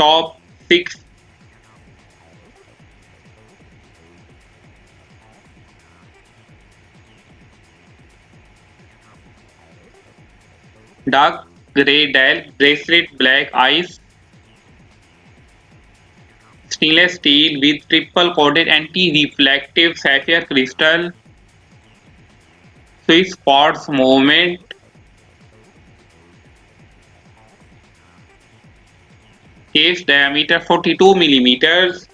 Top 6. Dark grey dial bracelet, black ice, stainless steel with triple coated anti-reflective sapphire crystal, Swiss-Quartz movement, case diameter 42 millimeters,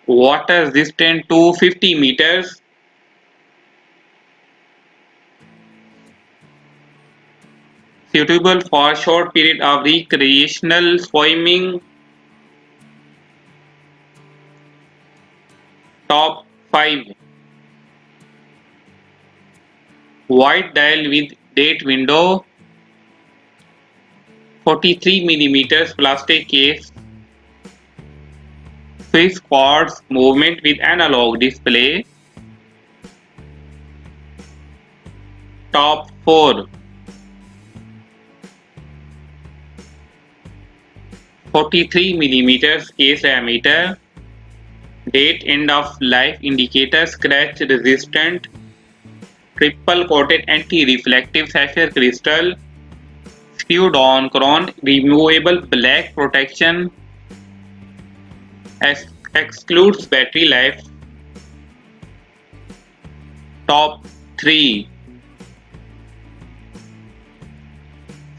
water resistant to 50 meters, suitable for short period of recreational swimming. Top 5. White dial with date window, 43 millimeters plastic case, Swiss-Quartz movement with analog display. Top 4. 43 millimeters case diameter, date end of life indicator, scratch resistant, triple coated anti-reflective sapphire crystal, screwed on crown, removable black protection, excludes battery life. Top 3.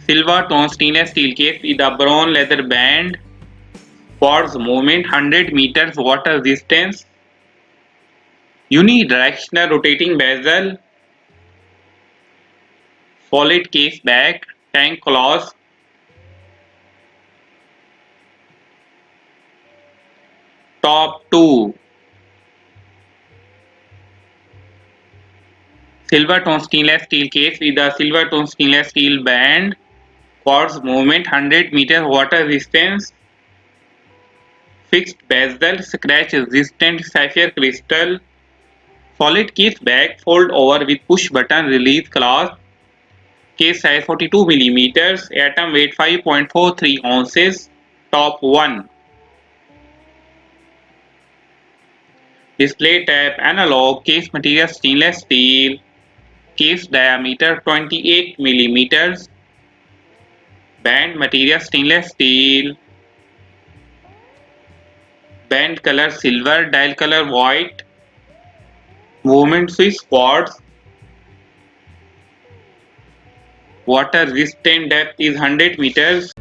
Silver tone stainless steel case with a brown leather band, quartz movement, 100 meters water resistance, unidirectional rotating bezel, solid case back, tank closed. Top 2. Silver tone stainless steel case with a silver tone stainless steel band, quartz movement, 100 meters water resistance, fixed bezel, scratch resistant sapphire crystal, solid case back, fold over with push button release clasp, case size 42 millimeters, atom weight 5.43 ounces. Top 1. Display type analog, case material stainless steel, case diameter 28 millimeters, band material stainless steel, band color silver, dial color white, movement Swiss-Quartz, water resistant, depth is 100 meters.